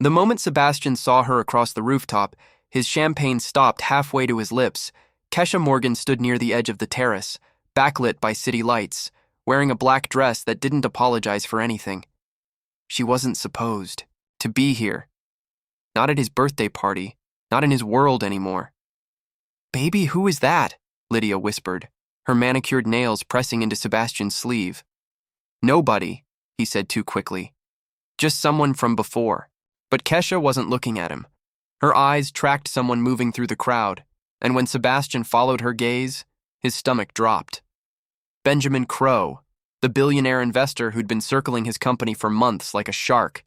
The moment Sebastian saw her across the rooftop, his champagne stopped halfway to his lips. Kesha Morgan stood near the edge of the terrace, backlit by city lights, wearing a black dress that didn't apologize for anything. She wasn't supposed to be here. Not at his birthday party, not in his world anymore. "Baby, who is that?" Lydia whispered, her manicured nails pressing into Sebastian's sleeve. "Nobody," he said too quickly. "Just someone from before." But Kesha wasn't looking at him. Her eyes tracked someone moving through the crowd, and when Sebastian followed her gaze, his stomach dropped. Benjamin Crow, the billionaire investor who'd been circling his company for months like a shark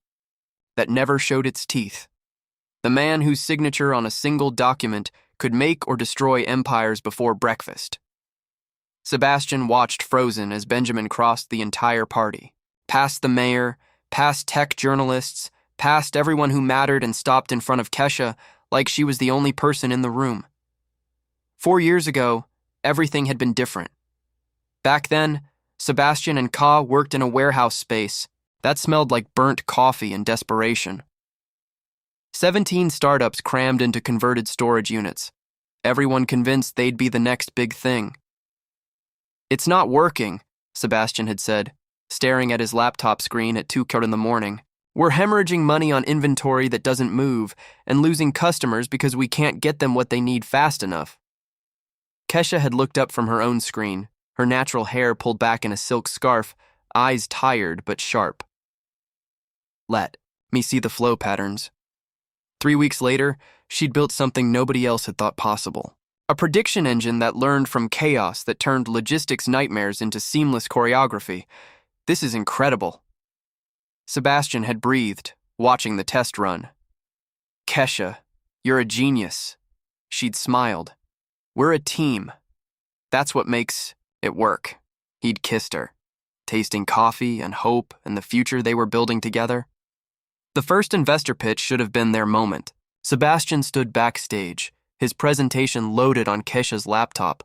that never showed its teeth. The man whose signature on a single document could make or destroy empires before breakfast. Sebastian watched frozen as Benjamin crossed the entire party, past the mayor, past tech journalists, past everyone who mattered, and stopped in front of Kesha like she was the only person in the room. 4 years ago, everything had been different. Back then, Sebastian and Ka worked in a warehouse space that smelled like burnt coffee and desperation. 17 startups crammed into converted storage units, everyone convinced they'd be the next big thing. "It's not working," Sebastian had said, staring at his laptop screen at 2:00 in the morning. "We're hemorrhaging money on inventory that doesn't move and losing customers because we can't get them what they need fast enough." Kesha had looked up from her own screen, her natural hair pulled back in a silk scarf, eyes tired but sharp. "Let me see the flow patterns." 3 weeks later, she'd built something nobody else had thought possible. A prediction engine that learned from chaos that turned logistics nightmares into seamless choreography. "This is incredible." Sebastian had breathed, watching the test run. "Kesha, you're a genius." She'd smiled. "We're a team. That's what makes it work." He'd kissed her, tasting coffee and hope and the future they were building together. The first investor pitch should have been their moment. Sebastian stood backstage, his presentation loaded on Kesha's laptop.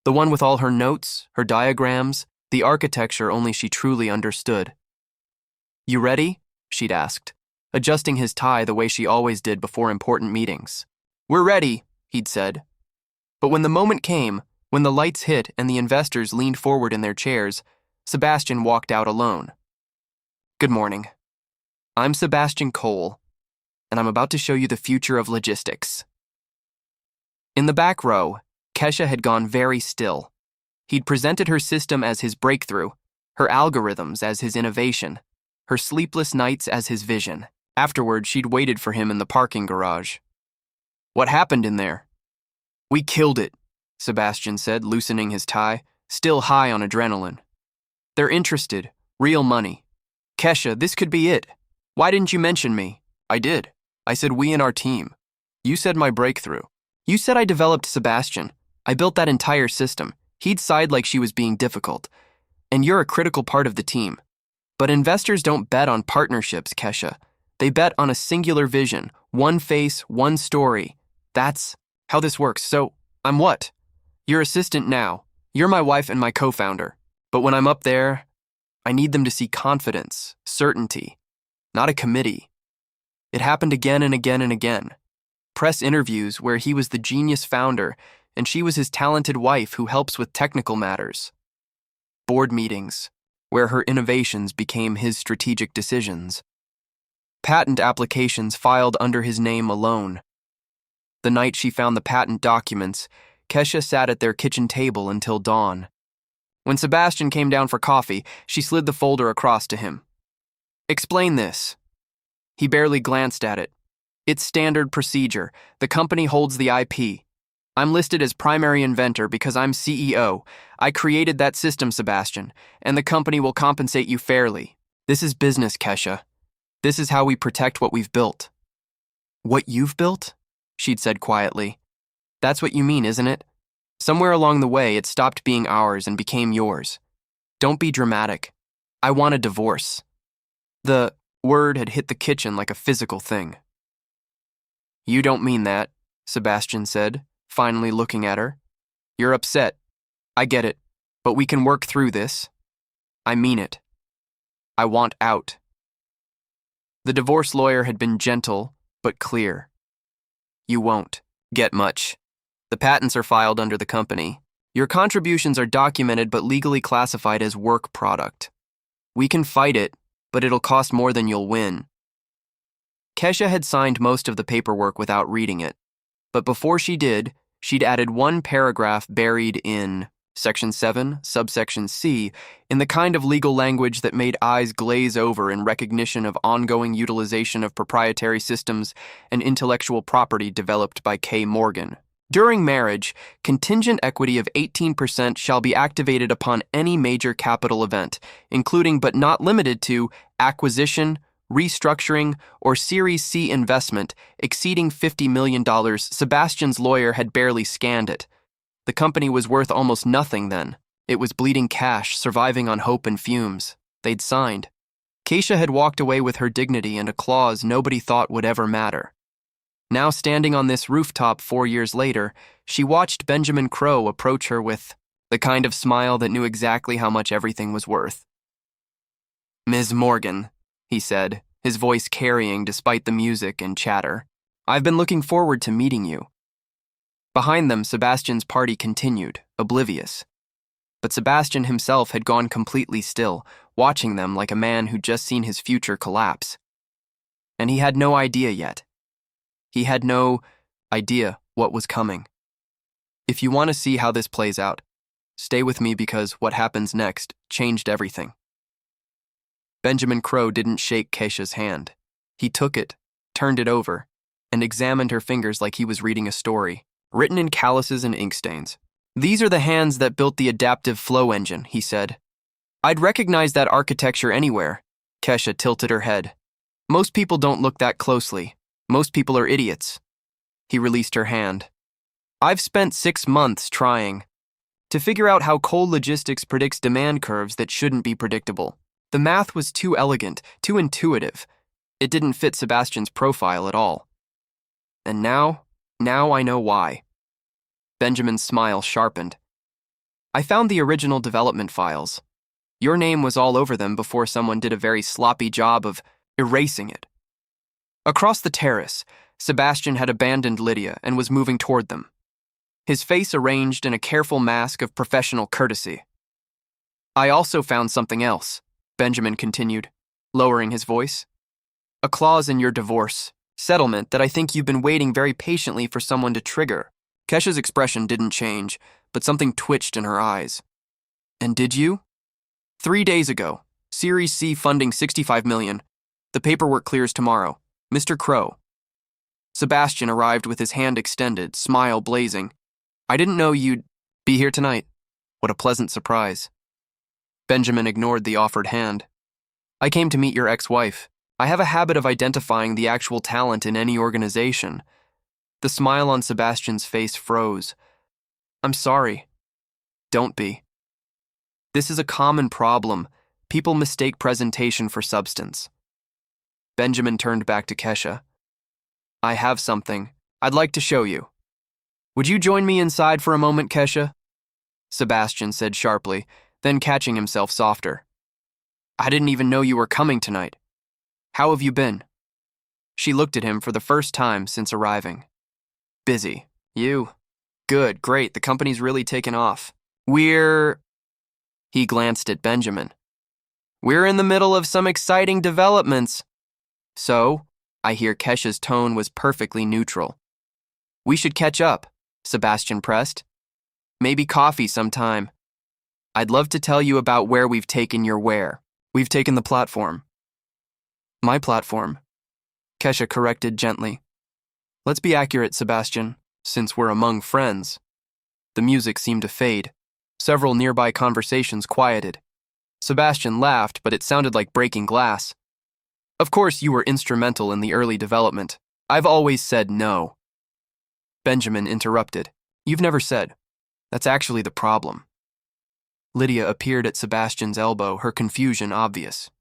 The one with all her notes, her diagrams, the architecture only she truly understood. "You ready?" she'd asked, adjusting his tie the way she always did before important meetings. "We're ready," he'd said. But when the moment came, when the lights hit and the investors leaned forward in their chairs, Sebastian walked out alone. "Good morning. I'm Sebastian Cole, and I'm about to show you the future of logistics." In the back row, Kesha had gone very still. He'd presented her system as his breakthrough, her algorithms as his innovation, her sleepless nights as his vision. Afterward, she'd waited for him in the parking garage. "What happened in there?" "We killed it," Sebastian said, loosening his tie, still high on adrenaline. "They're interested. Real money. Kesha, this could be it. Why didn't you mention me?" "I did. I said we and our team. You said my breakthrough. You said I developed Sebastian. I built that entire system." He'd sighed like she was being difficult. "And you're a critical part of the team. But investors don't bet on partnerships, Kesha. They bet on a singular vision, one face, one story. That's how this works. So, I'm what? Your assistant now. You're my wife and my co-founder. But when I'm up there, I need them to see confidence, certainty, not a committee." It happened again and again and again. Press interviews where he was the genius founder and she was his talented wife who helps with technical matters. Board meetings where her innovations became his strategic decisions. Patent applications filed under his name alone. The night she found the patent documents, Kesha sat at their kitchen table until dawn. When Sebastian came down for coffee, she slid the folder across to him. "Explain this." He barely glanced at it. "It's standard procedure. The company holds the IP. I'm listed as primary inventor because I'm CEO. I created that system, Sebastian, and the company will compensate you fairly. This is business, Kesha. This is how we protect what we've built." "What you've built?" she'd said quietly. "That's what you mean, isn't it? Somewhere along the way, it stopped being ours and became yours. Don't be dramatic. I want a divorce." The word had hit the kitchen like a physical thing. "You don't mean that," Sebastian said, finally looking at her. "You're upset. I get it. But we can work through this. I mean it. I want out." The divorce lawyer had been gentle, but clear. You won't get much. The patents are filed under the company. Your contributions are documented but legally classified as work product. We can fight it, but it'll cost more than you'll win. Kesha had signed most of the paperwork without reading it, but before she did, she'd added one paragraph buried in Section 7, subsection C, in the kind of legal language that made eyes glaze over in recognition of ongoing utilization of proprietary systems and intellectual property developed by K. Morgan. During marriage, contingent equity of 18% shall be activated upon any major capital event, including but not limited to acquisition, restructuring, or Series C investment exceeding $50 million. Sebastian's lawyer had barely scanned it. The company was worth almost nothing then. It was bleeding cash, surviving on hope and fumes. They'd signed. Keisha had walked away with her dignity and a clause nobody thought would ever matter. Now standing on this rooftop 4 years later, she watched Benjamin Crow approach her with the kind of smile that knew exactly how much everything was worth. "Ms. Morgan," he said, his voice carrying despite the music and chatter. "I've been looking forward to meeting you." Behind them, Sebastian's party continued, oblivious. But Sebastian himself had gone completely still, watching them like a man who'd just seen his future collapse. And he had no idea yet. He had no idea what was coming. If you want to see how this plays out, stay with me because what happens next changed everything. Benjamin Crow didn't shake Keisha's hand. He took it, turned it over, and examined her fingers like he was reading a story, written in calluses and ink stains. "These are the hands that built the adaptive flow engine," he said. "I'd recognize that architecture anywhere." Kesha tilted her head. "Most people don't look that closely. Most people are idiots." He released her hand. "I've spent 6 months trying to figure out how coal logistics predicts demand curves that shouldn't be predictable. The math was too elegant, too intuitive. It didn't fit Sebastian's profile at all. And now I know why." Benjamin's smile sharpened. "I found the original development files. Your name was all over them before someone did a very sloppy job of erasing it." Across the terrace, Sebastian had abandoned Lydia and was moving toward them, his face arranged in a careful mask of professional courtesy. "I also found something else," Benjamin continued, lowering his voice. "A clause in your divorce settlement that I think you've been waiting very patiently for someone to trigger." Kesha's expression didn't change, but something twitched in her eyes. "And did you?" 3 days ago, Series C funding $65 million. The paperwork clears tomorrow. Mr. Crow." Sebastian arrived with his hand extended, smile blazing. "I didn't know you'd be here tonight. What a pleasant surprise." Benjamin ignored the offered hand. "I came to meet your ex-wife. I have a habit of identifying the actual talent in any organization." The smile on Sebastian's face froze. "I'm sorry." "Don't be. This is a common problem. People mistake presentation for substance." Benjamin turned back to Kesha. "I have something I'd like to show you. Would you join me inside for a moment, Kesha?" Sebastian said sharply, then catching himself softer. "I didn't even know you were coming tonight. How have you been?" She looked at him for the first time since arriving. "Busy. You?" "Good, great, the company's really taken off. He glanced at Benjamin. "We're in the middle of some exciting developments." "So?" I hear Kesha's tone was perfectly neutral. "We should catch up," Sebastian pressed. "Maybe coffee sometime. I'd love to tell you about where we've taken your where. We've taken the platform." "My platform," Kesha corrected gently. "Let's be accurate, Sebastian, since we're among friends." The music seemed to fade. Several nearby conversations quieted. Sebastian laughed, but it sounded like breaking glass. "Of course you were instrumental in the early development. I've always said no." Benjamin interrupted. "You've never said. That's actually the problem." Lydia appeared at Sebastian's elbow, her confusion obvious.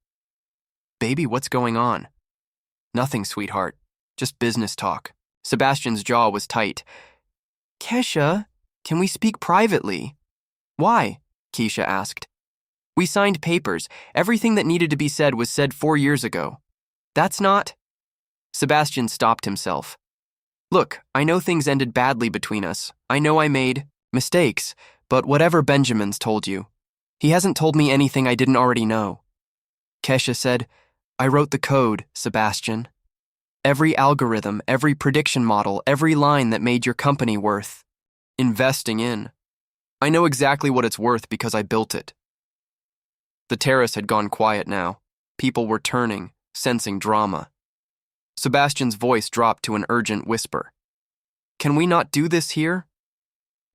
"Baby, what's going on?" "Nothing, sweetheart. Just business talk." Sebastian's jaw was tight. "Kesha, can we speak privately?" "Why?" Keisha asked. "We signed papers. Everything that needed to be said was said 4 years ago." That's not. Sebastian stopped himself. Look, I know things ended badly between us. I know I made mistakes, but whatever Benjamin's told you, he hasn't told me anything I didn't already know. Kesha said, I wrote the code, Sebastian. Every algorithm, every prediction model, every line that made your company worth investing in. I know exactly what it's worth because I built it. The terrace had gone quiet now. People were turning, sensing drama. Sebastian's voice dropped to an urgent whisper. Can we not do this here?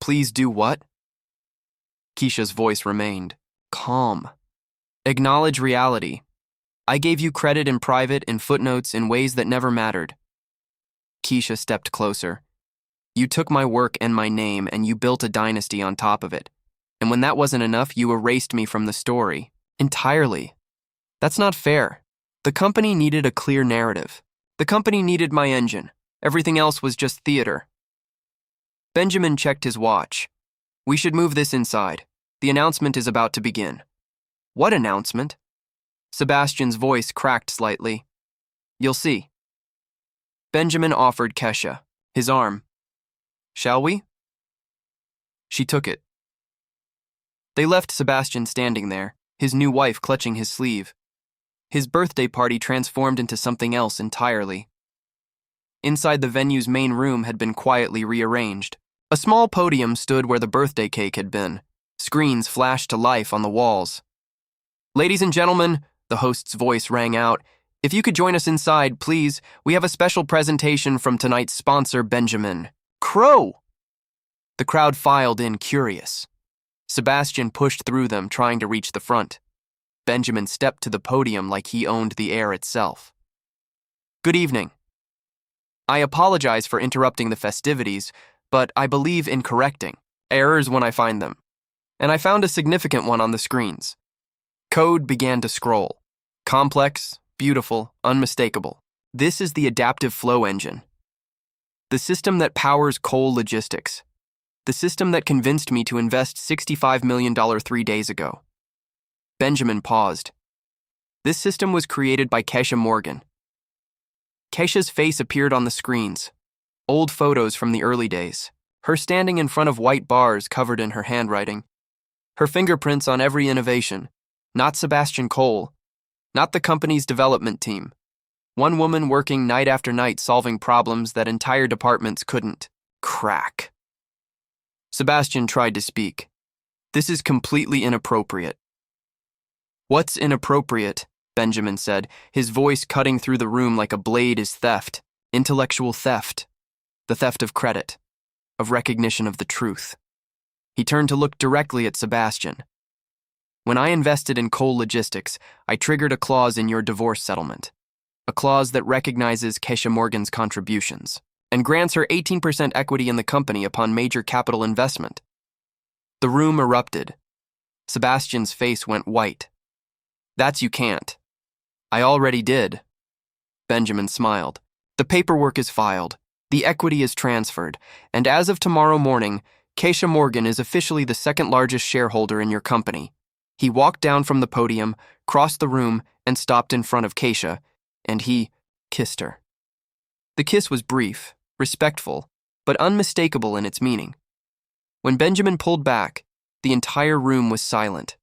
Please do what? Keisha's voice remained calm. Acknowledge reality. I gave you credit in private, in footnotes, in ways that never mattered. Keisha stepped closer. You took my work and my name and you built a dynasty on top of it. And when that wasn't enough, you erased me from the story. Entirely. That's not fair. The company needed a clear narrative. The company needed my engine. Everything else was just theater. Benjamin checked his watch. We should move this inside. The announcement is about to begin. What announcement? Sebastian's voice cracked slightly. You'll see. Benjamin offered Kesha his arm. Shall we? She took it. They left Sebastian standing there, his new wife clutching his sleeve. His birthday party transformed into something else entirely. Inside the venue's main room had been quietly rearranged. A small podium stood where the birthday cake had been. Screens flashed to life on the walls. Ladies and gentlemen, the host's voice rang out. If you could join us inside, please. We have a special presentation from tonight's sponsor, Benjamin. Crow! The crowd filed in, curious. Sebastian pushed through them, trying to reach the front. Benjamin stepped to the podium like he owned the air itself. Good evening. I apologize for interrupting the festivities, but I believe in correcting errors when I find them. And I found a significant one on the screens. Code began to scroll. Complex, beautiful, unmistakable. This is the adaptive flow engine. The system that powers coal logistics. The system that convinced me to invest $65 million 3 days ago. Benjamin paused. This system was created by Kesha Morgan. Kesha's face appeared on the screens. Old photos from the early days. Her standing in front of white bars covered in her handwriting. Her fingerprints on every innovation. Not Sebastian Cole. Not the company's development team. One woman working night after night solving problems that entire departments couldn't crack. Sebastian tried to speak. This is completely inappropriate. What's inappropriate? Benjamin said, his voice cutting through the room like a blade, is theft. Intellectual theft. The theft of credit. Of recognition of the truth. He turned to look directly at Sebastian. When I invested in coal logistics, I triggered a clause in your divorce settlement. A clause that recognizes Kesha Morgan's contributions and grants her 18% equity in the company upon major capital investment. The room erupted. Sebastian's face went white. That's you can't. I already did. Benjamin smiled. The paperwork is filed. The equity is transferred. And as of tomorrow morning, Kesha Morgan is officially the second largest shareholder in your company. He walked down from the podium, crossed the room, and stopped in front of Kesha, and he kissed her. The kiss was brief, respectful, but unmistakable in its meaning. When Benjamin pulled back, the entire room was silent.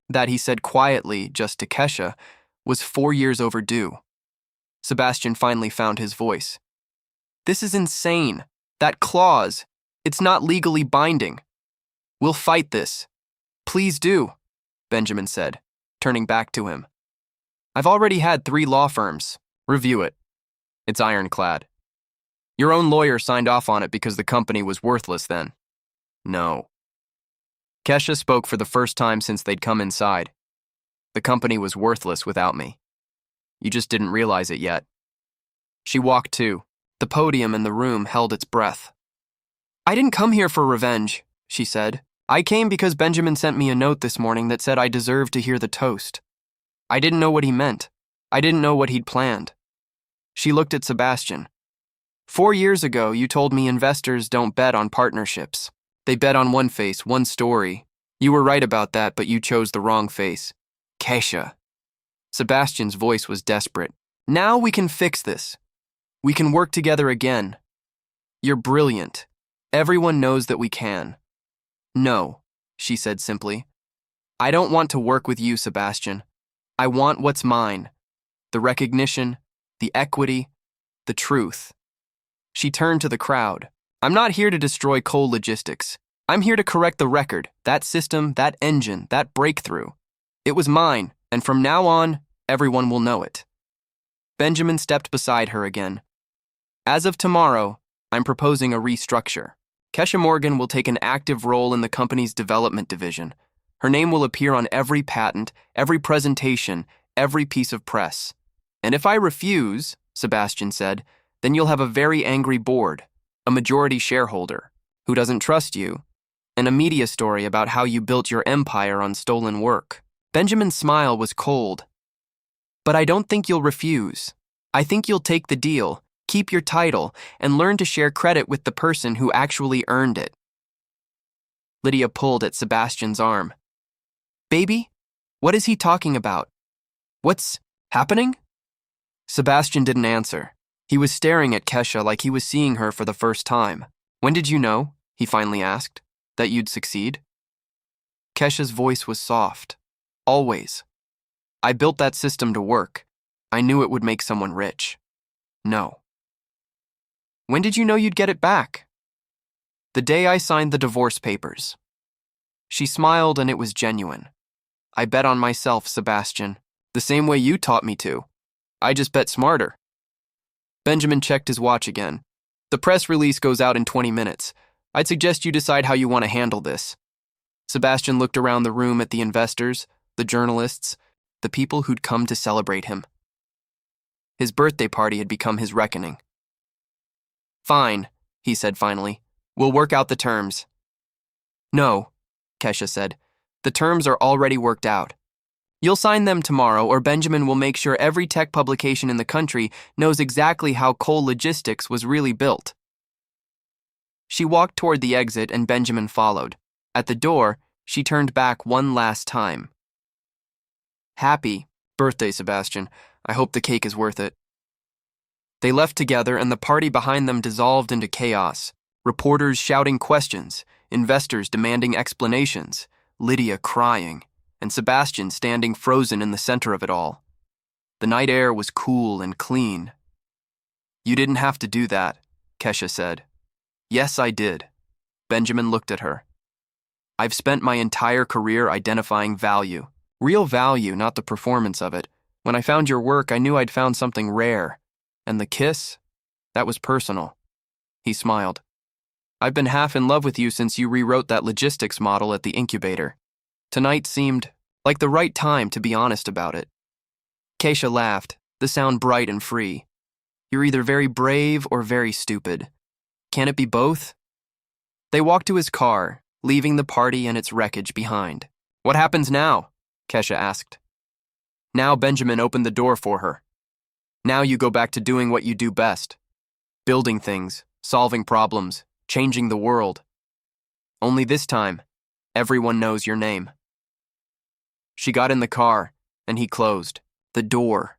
That, he said quietly, just to Kesha, was 4 years overdue. Sebastian finally found his voice. This is insane. That clause, it's not legally binding. We'll fight this. Please do, Benjamin said, turning back to him. I've already had 3 law firms review it. It's ironclad. Your own lawyer signed off on it because the company was worthless then. No. Kesha spoke for the first time since they'd come inside. The company was worthless without me. You just didn't realize it yet. She walked too. The podium and the room held its breath. I didn't come here for revenge, she said. I came because Benjamin sent me a note this morning that said I deserved to hear the toast. I didn't know what he meant. I didn't know what he'd planned. She looked at Sebastian. 4 years ago, you told me investors don't bet on partnerships. They bet on one face, one story. You were right about that, but you chose the wrong face. Kesha. Sebastian's voice was desperate. Now we can fix this. We can work together again. You're brilliant. Everyone knows that we can. No, she said simply. I don't want to work with you, Sebastian. I want what's mine. The recognition, the equity, the truth. She turned to the crowd. I'm not here to destroy coal logistics. I'm here to correct the record, that system, that engine, that breakthrough. It was mine, and from now on, everyone will know it. Benjamin stepped beside her again. As of tomorrow, I'm proposing a restructure. Kesha Morgan will take an active role in the company's development division. Her name will appear on every patent, every presentation, every piece of press. And if I refuse, Sebastian said, then you'll have a very angry board, a majority shareholder, who doesn't trust you, and a media story about how you built your empire on stolen work. Benjamin's smile was cold. But I don't think you'll refuse. I think you'll take the deal, keep your title, and learn to share credit with the person who actually earned it. Lydia pulled at Sebastian's arm. Baby, what is he talking about? What's happening? Sebastian didn't answer. He was staring at Kesha like he was seeing her for the first time. When did you know, he finally asked, that you'd succeed? Kesha's voice was soft. Always. I built that system to work. I knew it would make someone rich. No. When did you know you'd get it back? The day I signed the divorce papers. She smiled and it was genuine. I bet on myself, Sebastian, the same way you taught me to. I just bet smarter. Benjamin checked his watch again. The press release goes out in 20 minutes. I'd suggest you decide how you want to handle this. Sebastian looked around the room at the investors, the journalists, the people who'd come to celebrate him. His birthday party had become his reckoning. Fine, he said finally. We'll work out the terms. No, Kesha said. The terms are already worked out. You'll sign them tomorrow, or Benjamin will make sure every tech publication in the country knows exactly how coal logistics was really built. She walked toward the exit and Benjamin followed. At the door, she turned back one last time. Happy birthday, Sebastian. I hope the cake is worth it. They left together and the party behind them dissolved into chaos. Reporters shouting questions, investors demanding explanations, Lydia crying, and Sebastian standing frozen in the center of it all. The night air was cool and clean. You didn't have to do that, Kesha said. Yes, I did. Benjamin looked at her. I've spent my entire career identifying value. Real value, not the performance of it. When I found your work, I knew I'd found something rare. And the kiss? That was personal. He smiled. I've been half in love with you since you rewrote that logistics model at the incubator. Tonight seemed like the right time to be honest about it. Kesha laughed, the sound bright and free. You're either very brave or very stupid. Can it be both? They walked to his car, leaving the party and its wreckage behind. What happens now? Kesha asked. Now Benjamin opened the door for her. Now you go back to doing what you do best. Building things, solving problems, changing the world. Only this time, everyone knows your name. She got in the car, and he closed the door.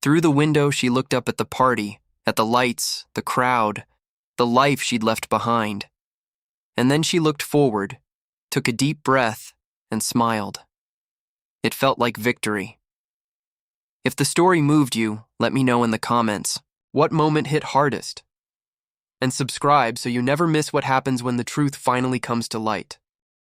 Through the window, she looked up at the party, at the lights, the crowd, the life she'd left behind. And then she looked forward, took a deep breath, and smiled. It felt like victory. If the story moved you, let me know in the comments. What moment hit hardest? And subscribe so you never miss what happens when the truth finally comes to light.